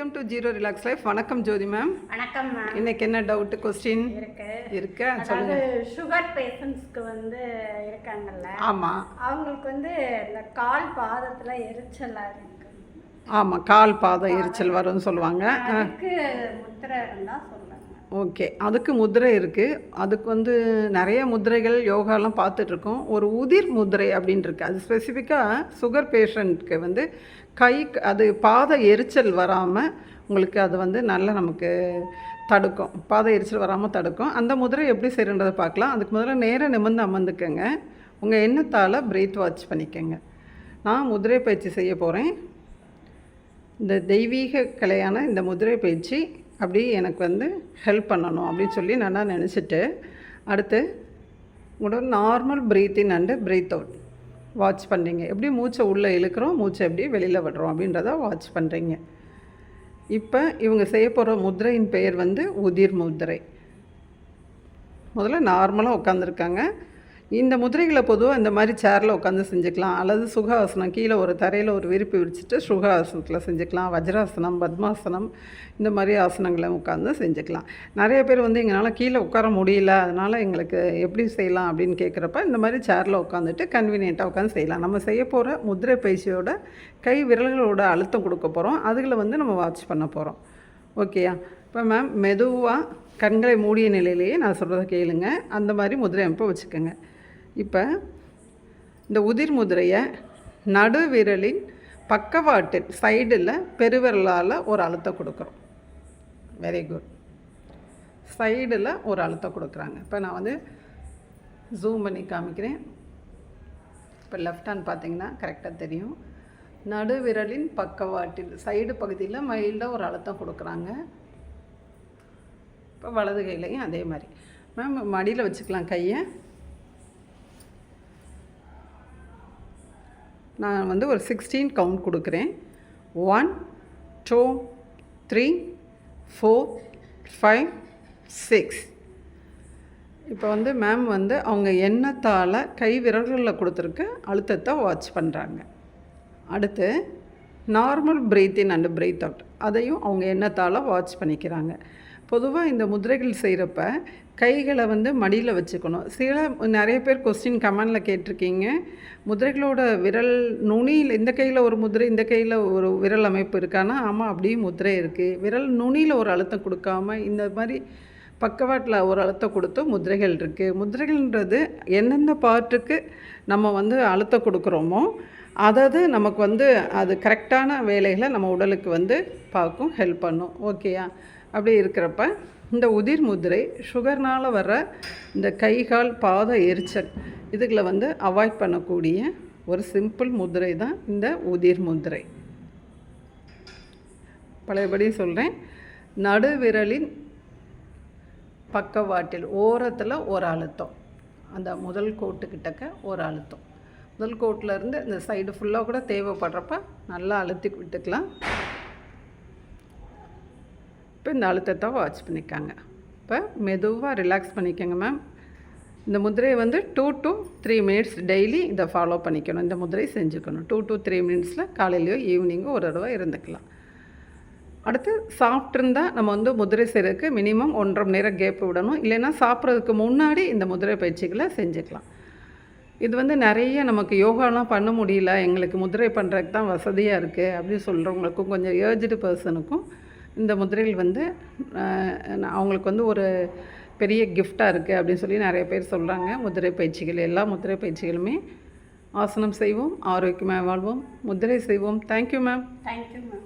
Welcome to zero relax life. வணக்கம் ஜோதி ma'am. வணக்கம் ma'am. இன்னைக்கு என்ன டவுட் கொஸ்டின் இருக்கு சொல்லுங்க. சுகர் பேஷண்ட்ஸ்க்கு இருக்காங்கல்ல, ஆமாம், அவங்களுக்கு இந்த கால் பாதத்தில் எரிச்சலாக இருக்கு. ஆமாம், கால் பாதம் எரிச்சல் வரும்னு சொல்லுவாங்க. அதுக்கு முத்திரை இருந்தால் சொல்லுங்க. ஓகே, அதுக்கு முதிரை இருக்குது. அதுக்கு நிறைய முதிரைகள் யோகாலாம் பார்த்துட்ருக்கோம். ஒரு உதிர் முதிரை அப்படின்னு இருக்குது. அது ஸ்பெசிஃபிக்காக சுகர் பேஷண்ட்க்கு கை அது பாத எரிச்சல் வராமல் உங்களுக்கு அது நல்லா நமக்கு தடுக்கும். பாத எரிச்சல் வராமல் தடுக்கும். அந்த முதிரை எப்படி செய்யறதை பார்க்கலாம். அதுக்கு முதல்ல நேராக நிமிர்ந்து அமர்ந்துக்கங்க. உங்கள் எண்ணத்தால் பிரீத் வாட்ச் பண்ணிக்கோங்க. நான் முதிரை பயிற்சி செய்ய போகிறேன். இந்த தெய்வீக கலையான இந்த முதிரை பயிற்சி அப்படி எனக்கு ஹெல்ப் பண்ணணும் அப்படின்னு சொல்லி நான் நினச்சிட்டு, அடுத்து உங்களோட normal breath in and breath out watch பண்ணுறீங்க. எப்படி மூச்சை உள்ளே இழுக்கிறோம், மூச்சை எப்படி வெளியில் விடுறோம் அப்படின்றத வாட்ச் பண்ணுறீங்க. இப்போ இவங்க செய்ய போகிற முதிரையின் பெயர் உதிர் முதிரை. முதல்ல நார்மலாக உட்காந்துருக்காங்க. இந்த முதிரைகளை பொதுவாக இந்த மாதிரி சேரில் உட்காந்து செஞ்சுக்கலாம், அல்லது சுகாசனம் கீழே ஒரு தரையில் ஒரு விரிப்பு விரிச்சிட்டு சுகாசனத்தில் செஞ்சுக்கலாம். வஜ்ராசனம், பத்மாசனம், இந்த மாதிரி ஆசனங்களை உட்காந்து செஞ்சுக்கலாம். நிறைய பேர் எங்களால் கீழே உட்கார முடியல, அதனால் எங்களுக்கு எப்படி செய்யலாம் அப்படின்னு கேட்குறப்ப இந்த மாதிரி சேரில் உட்காந்துட்டு கன்வீனியண்ட்டாக உட்காந்து செய்யலாம். நம்ம செய்ய போகிற முதிரை பயிற்சியோட கை விரல்களோட அழுத்தம் கொடுக்க போகிறோம். அதுகளை நம்ம வாட்ச் பண்ண போகிறோம். ஓகேயா? இப்போ மேம் மெதுவாக கண்களை மூடிய நிலையிலேயே நான் சொல்கிறத கேளுங்க. அந்த மாதிரி முதிரை அமைப்பை வச்சுக்கோங்க. இப்போ இந்த உதிர் முதிரையை நடுவிரலின் பக்கவாட்டில் சைடில் பெருவிரலால் ஒரு அழுத்தம் கொடுக்குறோம். Very good. சைடில் ஒரு அழுத்தம் கொடுக்குறாங்க. இப்போ நான் ஜூம் பண்ணி காமிக்கிறேன். இப்போ லெஃப்ட் ஹேண்ட் பார்த்தீங்கன்னா கரெக்டாக தெரியும். நடுவிரலின் பக்கவாட்டில் சைடு பகுதியில் மைல்டாக ஒரு அழுத்தம் கொடுக்குறாங்க. இப்போ வலது கையிலையும் அதே மாதிரி. மேம் மடியில் வச்சுக்கலாம் கையை. நான் ஒரு 16 கவுண்ட் கொடுக்குறேன். 1 2 3 4 5 6. இப்போ மேம் அவங்க எண்ணத்தால் கை விரல்களில் கொடுத்துருக்க அழுத்தத்தை வாட்ச் பண்ணுறாங்க. அடுத்து normal breath in and breath out அதையும் அவங்க எண்ணத்தால் வாட்ச் பண்ணிக்கிறாங்க. பொதுவாக இந்த முதிரைகள் செய்கிறப்ப கைகளை மடியில் வச்சுக்கணும். நிறைய பேர் கொஸ்டின் கமெண்டில் கேட்டிருக்கீங்க, முதிரைகளோட விரல் நுனியில் இந்த கையில் ஒரு முதிரை, இந்த கையில் ஒரு விரல் அமைப்பு இருக்கானா? ஆமாம், அப்படியும் முதிரை இருக்குது. விரல் நுனியில் ஒரு அழுத்தம் கொடுக்காம இந்த மாதிரி பக்கவாட்டில் ஒரு அழுத்தம் கொடுத்து முதிரைகள் இருக்குது. முதிரைகள்ன்றது எந்தெந்த பார்ட்டுக்கு நம்ம அழுத்தம் கொடுக்குறோமோ அதாவது நமக்கு அது கரெக்டான வேலைகளை நம்ம உடலுக்கு பார்க்கும், ஹெல்ப் பண்ணும். ஓகேயா? அப்படி இருக்கிறப்ப இந்த உதிர் முதிரை சுகர்னால் வர்ற இந்த கை கால் பாத எரிச்சல் இதுகளை அவாய்ட் பண்ணக்கூடிய ஒரு சிம்பிள் முதிரை தான் இந்த உதிர் முதிரை. பழையபடி சொல்கிறேன். நடுவிரலின் பக்கவாட்டில் ஓரத்தில் ஒரு அழுத்தம், அந்த முதல் கோட்டுக்கிட்டக்க ஒரு அழுத்தம். முதல் கோட்டிலேருந்து இந்த சைடு ஃபுல்லாக கூட தேவைப்படுறப்ப நல்லா அழுத்தி விட்டுக்கலாம். இப்போ இந்த அழுத்தத்தை வாட்ச் பண்ணிக்காங்க. இப்போ மெதுவாக ரிலாக்ஸ் பண்ணிக்கோங்க மேம். இந்த முதிரையை 2 to 3 மினிட்ஸ் டெய்லி இதை ஃபாலோ பண்ணிக்கணும். இந்த முதிரை செஞ்சுக்கணும். 2 to 3 மினிட்ஸில் காலையிலையோ ஈவினிங்கோ ஒரு தடவை இருந்துக்கலாம். அடுத்து சாப்பிட்ருந்தால் நம்ம முதிரை செய்கிறதுக்கு மினிமம் 1.5 மணி நேரம் கேப் விடணும். இல்லைன்னா சாப்பிட்றதுக்கு முன்னாடி இந்த முதிரை பயிற்சிகளை செஞ்சுக்கலாம். இது நிறைய நமக்கு யோகாலாம் பண்ண முடியல, எங்களுக்கு முதிரை பண்ணுறதுக்கு தான் வசதியாக இருக்குது அப்படின்னு சொல்கிறவங்களுக்கும், கொஞ்சம் ஏஜ்டு பர்சனுக்கும் இந்த முதிரைகள் அவங்களுக்கு ஒரு பெரிய கிஃப்டாக இருக்குது அப்படின்னு சொல்லி நிறைய பேர் சொல்கிறாங்க. முதிரை பயிற்சிகள், எல்லா முதிரை பயிற்சிகளுமே ஆசனம் செய்வோம், ஆரோக்கியமாக வாழ்வோம், முதிரை செய்வோம். Thank you ma'am. Thank you ma'am.